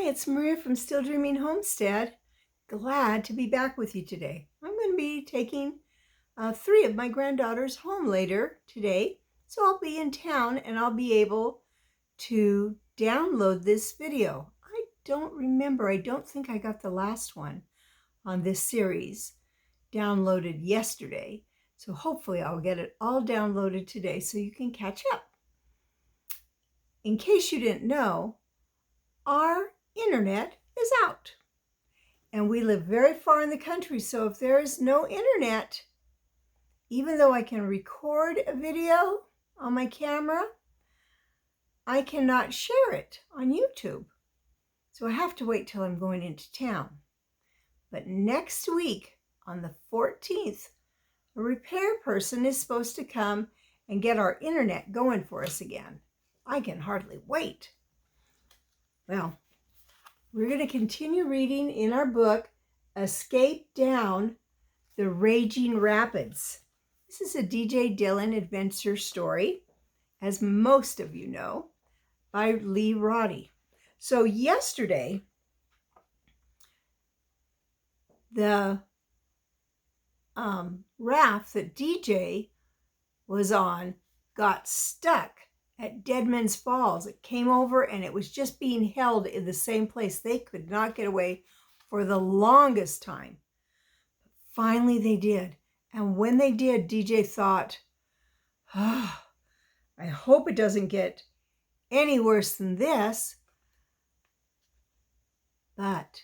It's Maria from Still Dreaming Homestead. Glad to be back with you today. I'm going to be taking 3 of my granddaughters home later today, so I'll be in town and I'll be able to download this video. I don't think I got the last one on this series downloaded yesterday, so hopefully I'll get it all downloaded today so you can catch up. In case you didn't know, our internet is out. And we live very far in the country, so if there is no internet, even though I can record a video on my camera, I cannot share it on YouTube. So I have to wait till I'm going into town. But next week, on the 14th, a repair person is supposed to come and get our internet going for us again. I can hardly wait. Well, we're going to continue reading in our book, Escape Down the Raging Rapids. This is a D.J. Dillon adventure story, as most of you know, by Lee Roddy. So yesterday, the raft that DJ was on got stuck at Deadman's Falls. It came over and it was just being held in the same place. They could not get away for the longest time. Finally they did. And when they did, DJ thought, I hope it doesn't get any worse than this. But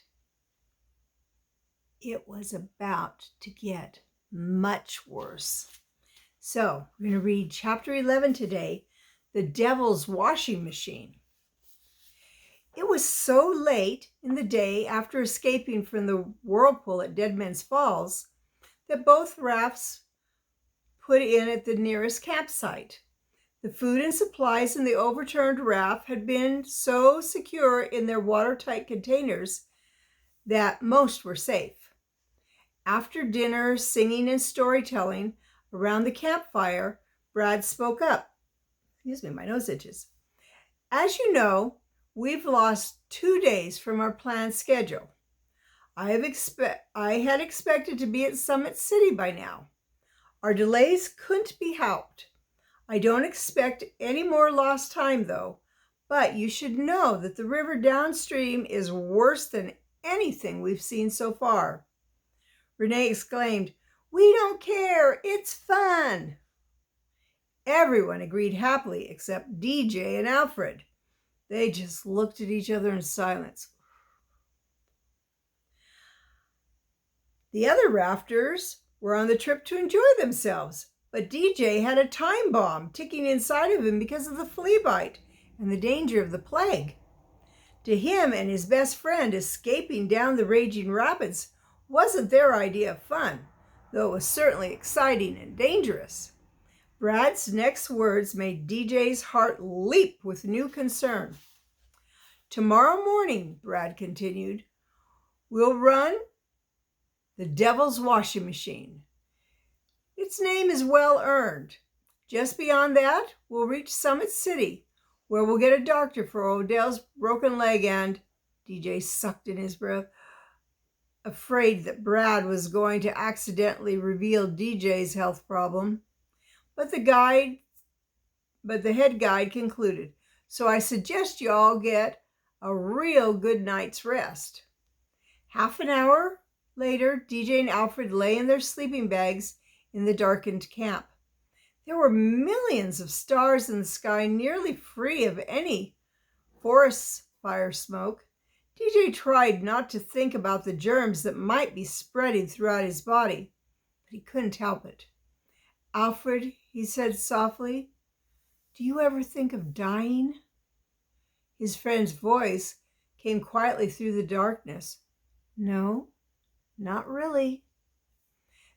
it was about to get much worse. So we're going to read chapter 11 today, The Devil's Washing Machine. It was so late in the day after escaping from the whirlpool at Deadman's Falls that both rafts put in at the nearest campsite. The food and supplies in the overturned raft had been so secure in their watertight containers that most were safe. After dinner, singing and storytelling around the campfire, Brad spoke up. Excuse me, my nose itches. As you know, we've lost 2 days from our planned schedule. I had expected to be at Summit City by now. Our delays couldn't be helped. I don't expect any more lost time though, but you should know that the river downstream is worse than anything we've seen so far. Renee exclaimed, "We don't care, it's fun." Everyone agreed happily except DJ and Alfred. They just looked at each other in silence. The other rafters were on the trip to enjoy themselves, but DJ had a time bomb ticking inside of him because of the flea bite and the danger of the plague. To him and his best friend, escaping down the raging rapids wasn't their idea of fun, though it was certainly exciting and dangerous. Brad's next words made DJ's heart leap with new concern. "Tomorrow morning," Brad continued, "we'll run the Devil's Washing Machine. Its name is well earned. Just beyond that, we'll reach Summit City, where we'll get a doctor for Odell's broken leg and—" DJ sucked in his breath, afraid that Brad was going to accidentally reveal DJ's health problem. But the head guide concluded, "So I suggest you all get a real good night's rest." Half an hour later, DJ and Alfred lay in their sleeping bags in the darkened camp. There were millions of stars in the sky, nearly free of any forest fire smoke. DJ tried not to think about the germs that might be spreading throughout his body, but he couldn't help it. "Alfred," he said softly, "do you ever think of dying?" His friend's voice came quietly through the darkness. "No, not really."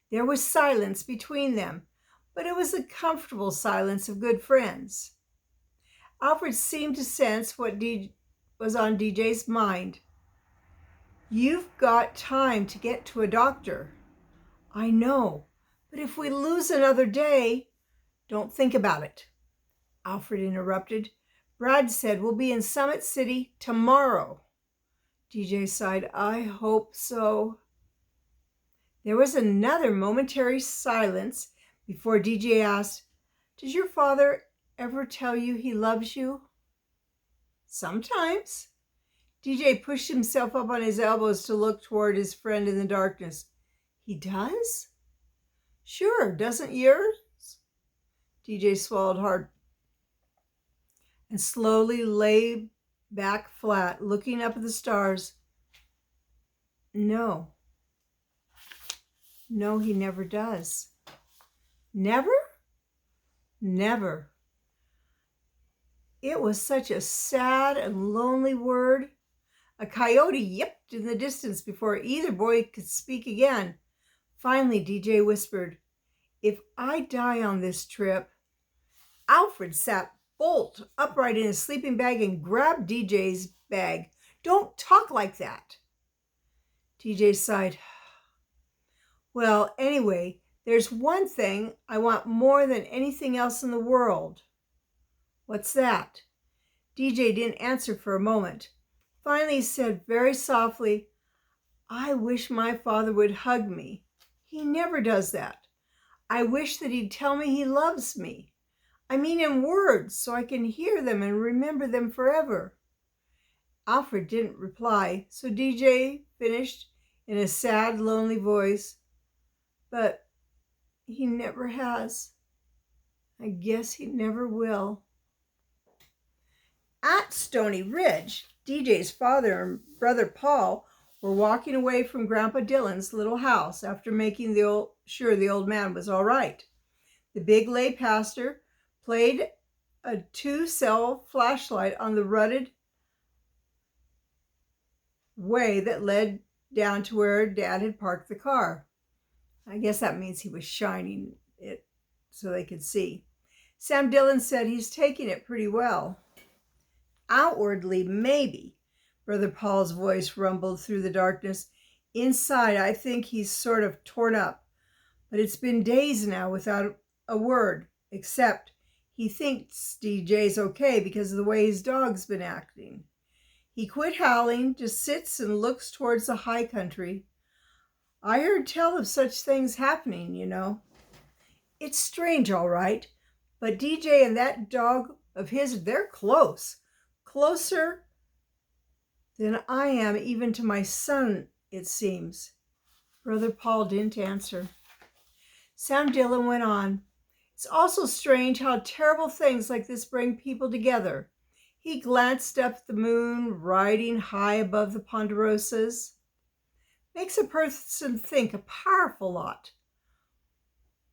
There was silence between them, but it was the comfortable silence of good friends. Alfred seemed to sense what was on DJ's mind. "You've got time to get to a doctor." "I know, but if we lose another day—" "Don't think about it," Alfred interrupted. "Brad said we'll be in Summit City tomorrow." DJ sighed. I hope so. There was another momentary silence before DJ asked, Does your father ever tell you he loves you? Sometimes. DJ pushed himself up on his elbows to look toward his friend in the darkness. He does? Sure, doesn't yours? DJ swallowed hard and slowly lay back flat, looking up at the stars. No, he never does. Never? Never. It was such a sad and lonely word. A coyote yipped in the distance before either boy could speak again. Finally, DJ whispered, If I die on this trip. Alfred sat bolt upright in his sleeping bag and grabbed DJ's bag. Don't talk like that. DJ sighed. Well, anyway, there's one thing I want more than anything else in the world. What's that? DJ didn't answer for a moment. Finally, he said very softly, I wish my father would hug me. He never does that. I wish that he'd tell me he loves me. I mean in words, so I can hear them and remember them forever. Alfred didn't reply, so DJ finished in a sad, lonely voice. But he never has. I guess he never will. At Stony Ridge, DJ's father and brother Paul were walking away from Grandpa Dylan's little house after making sure the old man was all right. The big lay pastor played a 2-cell flashlight on the rutted way that led down to where Dad had parked the car. I guess that means he was shining it so they could see. Sam Dillon said he's taking it pretty well. Outwardly, maybe, Brother Paul's voice rumbled through the darkness. Inside, I think he's sort of torn up. But it's been days now without a word, except he thinks DJ's okay because of the way his dog's been acting. He quit howling, just sits and looks towards the high country. I heard tell of such things happening, you know. It's strange, all right, but DJ and that dog of his, they're close. Closer than I am even to my son, it seems. Brother Paul didn't answer. Sam Dillon went on. It's also strange how terrible things like this bring people together. He glanced up at the moon riding high above the ponderosas. Makes a person think a powerful lot.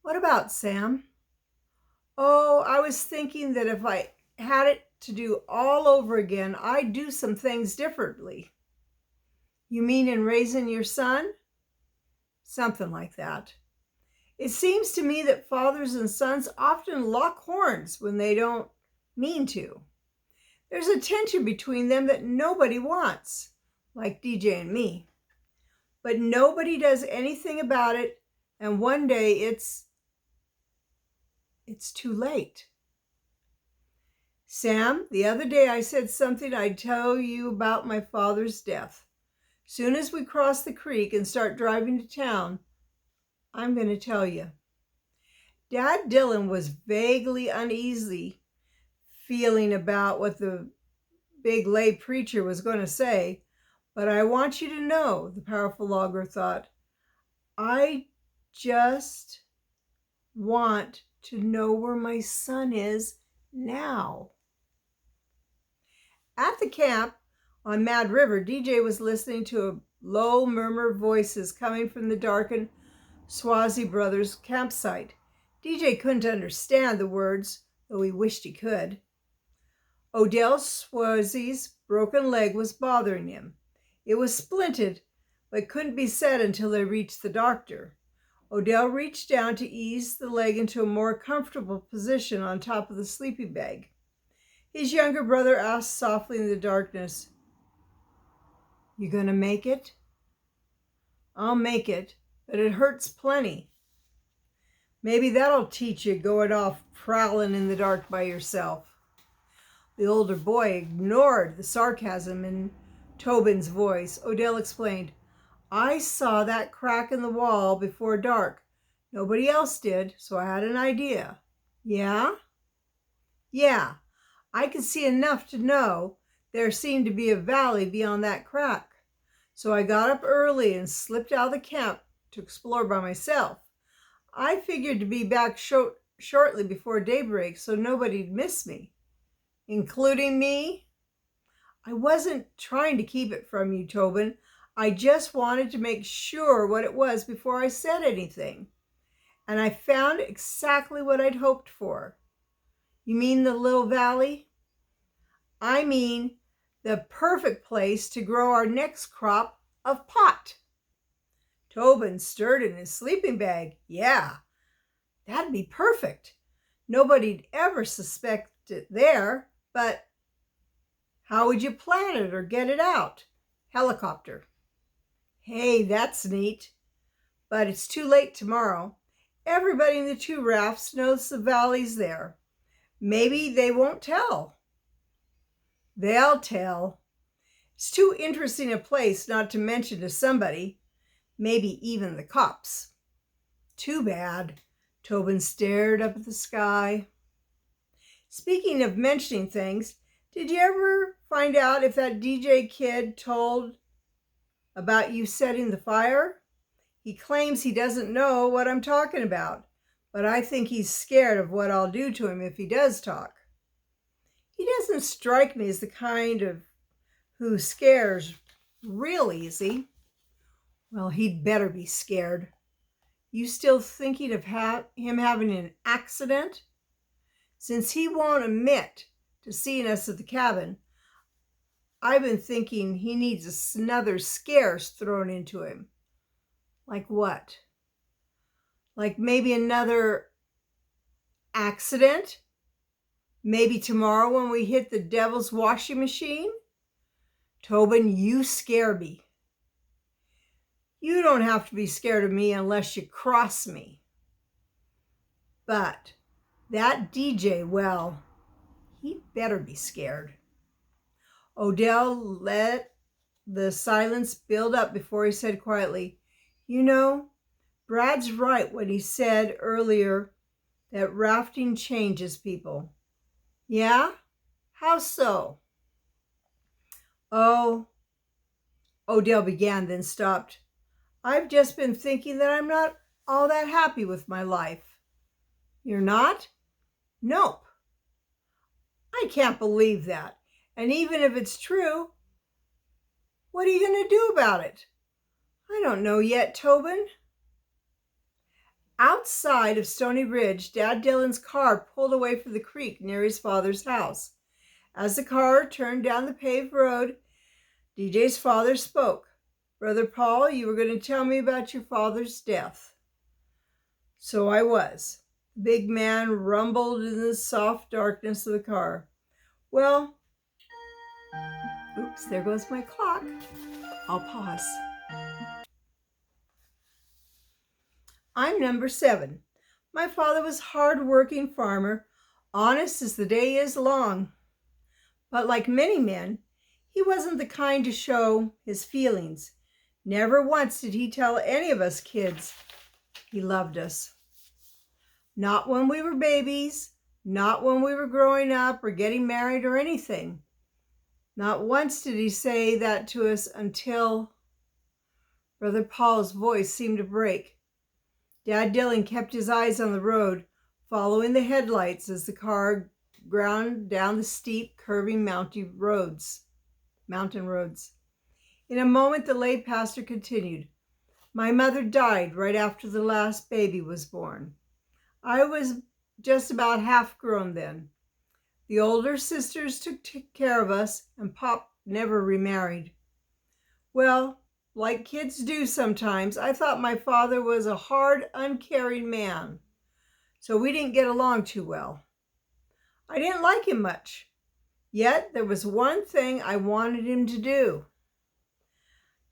What about, Sam? Oh, I was thinking that if I had it to do all over again, I'd do some things differently. You mean in raising your son? Something like that. It seems to me that fathers and sons often lock horns when they don't mean to. There's a tension between them that nobody wants, like DJ and me. But nobody does anything about it, and one day it's too late. Sam, the other day I said something I'd tell you about my father's death. Soon as we cross the creek and start driving to town, I'm going to tell you. Dad Dillon was vaguely uneasy, feeling about what the big lay preacher was going to say, but I want you to know, the powerful logger thought, I just want to know where my son is now. At the camp on Mad River, DJ was listening to a low murmur of voices coming from the darkened Swazi Brothers campsite. DJ couldn't understand the words, though he wished he could. Odell Swazi's broken leg was bothering him. It was splinted, but couldn't be said until they reached the doctor. Odell reached down to ease the leg into a more comfortable position on top of the sleeping bag. His younger brother asked softly in the darkness, You gonna make it? I'll make it, but it hurts plenty. Maybe that'll teach you going off prowling in the dark by yourself. The older boy ignored the sarcasm and Tobin's voice, Odell explained, I saw that crack in the wall before dark. Nobody else did, so I had an idea. Yeah? Yeah, I could see enough to know there seemed to be a valley beyond that crack. So I got up early and slipped out of the camp to explore by myself. I figured to be back shortly before daybreak so nobody'd miss me. Including me? I wasn't trying to keep it from you, Tobin. I just wanted to make sure what it was before I said anything. And I found exactly what I'd hoped for. You mean the little valley? I mean the perfect place to grow our next crop of pot. Tobin stirred in his sleeping bag. Yeah, that'd be perfect. Nobody'd ever suspect it there, but how would you plant it or get it out? Helicopter. Hey, that's neat. But it's too late tomorrow. Everybody in the 2 rafts knows the valley's there. Maybe they won't tell. They'll tell. It's too interesting a place not to mention to somebody, maybe even the cops. Too bad. Tobin stared up at the sky. Speaking of mentioning things, did you ever find out if that DJ kid told about you setting the fire? He claims he doesn't know what I'm talking about, but I think he's scared of what I'll do to him if he does talk. He doesn't strike me as the kind of who scares real easy. Well, he'd better be scared. You still thinking of him having an accident? Since he won't admit to seeing us at the cabin, I've been thinking he needs another scares thrown into him. Like what? Like maybe another accident? Maybe tomorrow when we hit the devil's washing machine? Tobin, you scare me. You don't have to be scared of me unless you cross me. But that DJ, well, he'd better be scared. Odell let the silence build up before he said quietly, You know, Brad's right when he said earlier that rafting changes people. Yeah? How so? Oh, Odell began, then stopped. I've just been thinking that I'm not all that happy with my life. You're not? Nope. I can't believe that. And even if it's true, what are you going to do about it? I don't know yet, Tobin. Outside of Stony Ridge, Dad Dillon's car pulled away from the creek near his father's house. As the car turned down the paved road, DJ's father spoke. Brother Paul, you were going to tell me about your father's death. So I was. The big man rumbled in the soft darkness of the car. Well, oops, there goes my clock. I'll pause. I'm number 7. My father was a hard-working farmer, honest as the day is long. But like many men, he wasn't the kind to show his feelings. Never once did he tell any of us kids he loved us. Not when we were babies, not when we were growing up or getting married or anything. Not once did he say that to us until Brother Paul's voice seemed to break. Dad Dillon kept his eyes on the road, following the headlights as the car ground down the steep, curving mountain roads. In a moment, the lay pastor continued, My mother died right after the last baby was born. I was just about half grown then. The older sisters took care of us, and Pop never remarried. Well, like kids do sometimes, I thought my father was a hard, uncaring man, so we didn't get along too well. I didn't like him much, yet there was one thing I wanted him to do.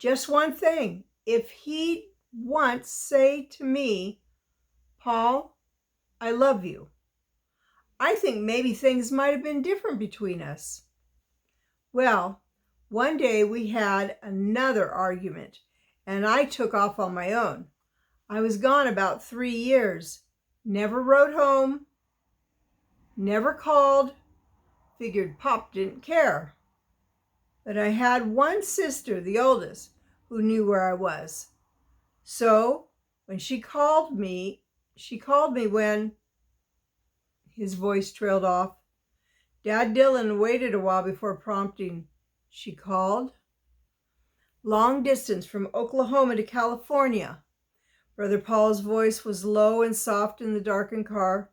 Just one thing. If he'd once say to me, Paul, I love you, I think maybe things might have been different between us. Well, One day we had another argument, and I took off on my own. I was gone about 3 years. Never wrote home, never called, figured Pop didn't care. But I had one sister, the oldest, who knew where I was. So when she called me when his voice trailed off. Dad Dillon waited a while before prompting. She called. Long distance from Oklahoma to California. Brother Paul's voice was low and soft in the darkened car.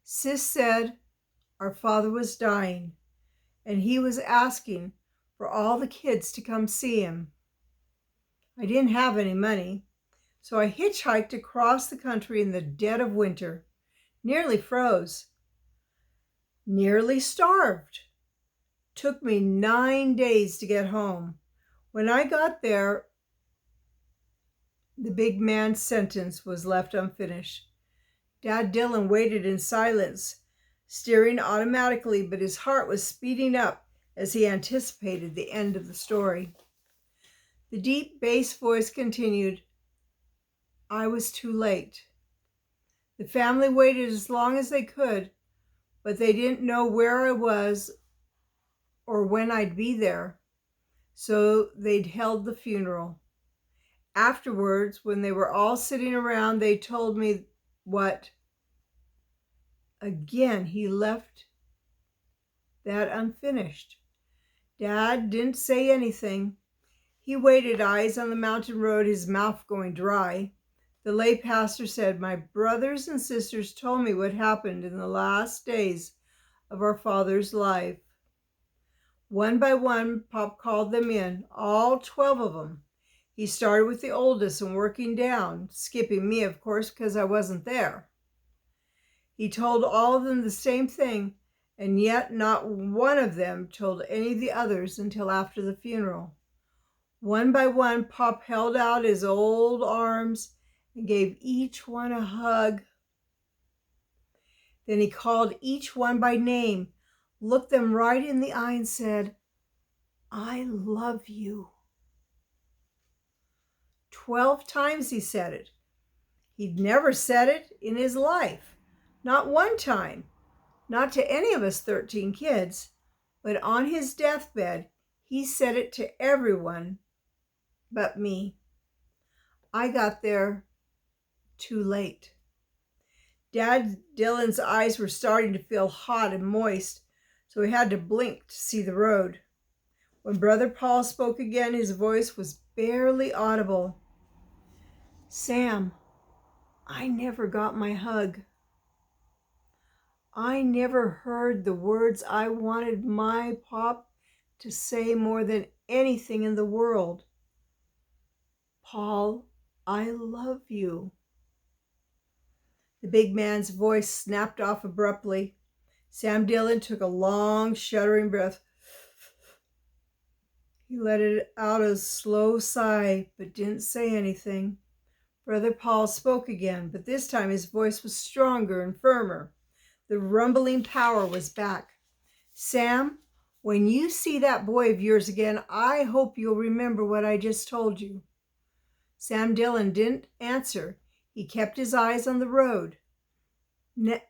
Sis said our father was dying, and he was asking for all the kids to come see him. I didn't have any money, so I hitchhiked across the country in the dead of winter. Nearly froze. Nearly starved. Took me 9 days to get home. When I got there, the big man's sentence was left unfinished. Dad Dillon waited in silence, steering automatically, but his heart was speeding up as he anticipated the end of the story. The deep bass voice continued, I was too late. The family waited as long as they could, but they didn't know where I was or when I'd be there, so they'd held the funeral. Afterwards, when they were all sitting around, they told me what? Again, he left that unfinished. Dad didn't say anything. He waited, eyes on the mountain road, his mouth going dry. The lay pastor said, my brothers and sisters told me what happened in the last days of our father's life. One by one, Pop called them in, all 12 of them. He started with the oldest and working down, skipping me, of course, because I wasn't there. He told all of them the same thing, and yet not one of them told any of the others until after the funeral. One by one, Pop held out his old arms and gave each one a hug. Then he called each one by name, looked them right in the eye and said, I love you. 12 times he said it. He'd never said it in his life. Not one time. Not to any of us 13 kids. But on his deathbed, he said it to everyone but me. I got there too late. Dad Dillon's eyes were starting to feel hot and moist, so he had to blink to see the road. When Brother Paul spoke again, his voice was barely audible. Sam, I never got my hug. I never heard the words I wanted my Pop to say more than anything in the world. Paul, I love you. The big man's voice snapped off abruptly. Sam Dillon took a long, shuddering breath. He let it out a slow sigh, but didn't say anything. Brother Paul spoke again, but this time his voice was stronger and firmer. The rumbling power was back. Sam, when you see that boy of yours again, I hope you'll remember what I just told you. Sam Dillon didn't answer. He kept his eyes on the road.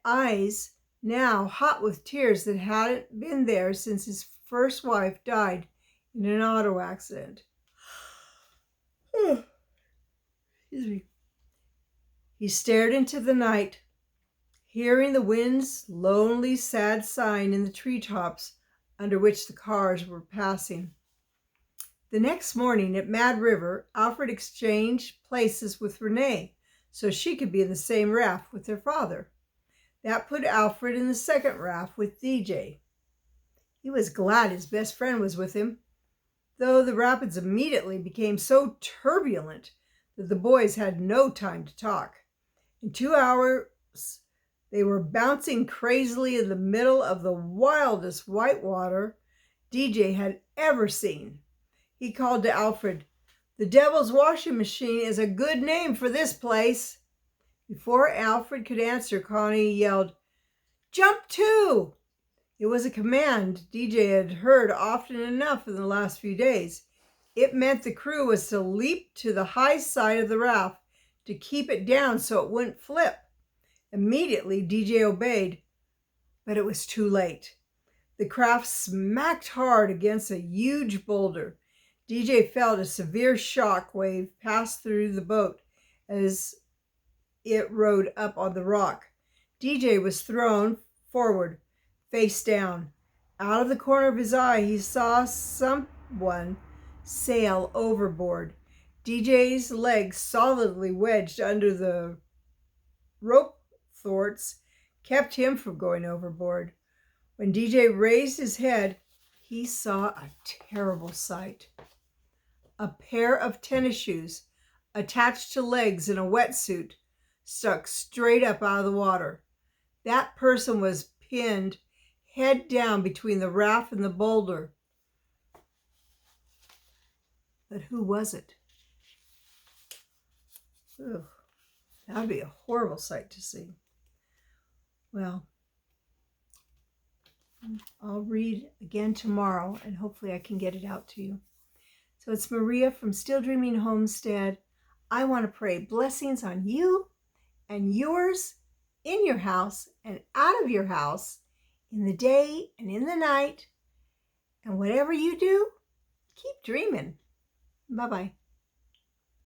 Eyes now hot with tears that hadn't been there since his first wife died in an auto accident. Excuse me. He stared into the night, hearing the wind's lonely, sad sighing in the treetops under which the cars were passing. The next morning at Mad River, Alfred exchanged places with Renee so she could be in the same raft with her father. That put Alfred in the second raft with DJ. He was glad his best friend was with him, though the rapids immediately became so turbulent that the boys had no time to talk. In 2 hours, they were bouncing crazily in the middle of the wildest whitewater DJ had ever seen. He called to Alfred, "The Devil's Washing Machine is a good name for this place." Before Alfred could answer, Connie yelled, "Jump to!" It was a command DJ had heard often enough in the last few days. It meant the crew was to leap to the high side of the raft to keep it down so it wouldn't flip. Immediately, DJ obeyed, but it was too late. The craft smacked hard against a huge boulder. DJ felt a severe shock wave pass through the boat as it rode up on the rock. DJ was thrown forward, face down. Out of the corner of his eye, he saw someone sail overboard. DJ's legs solidly wedged under the rope thwarts kept him from going overboard. When DJ raised his head, he saw a terrible sight. A pair of tennis shoes attached to legs in a wetsuit stuck straight up out of the water. That person was pinned head down between the raft and the boulder. But who was it? Ugh, that would be a horrible sight to see. Well, I'll read again tomorrow, and hopefully I can get it out to you. So it's Maria from Still Dreaming Homestead. I want to pray blessings on you and yours, in your house and out of your house, in the day and in the night. And whatever you do, keep dreaming. Bye-bye.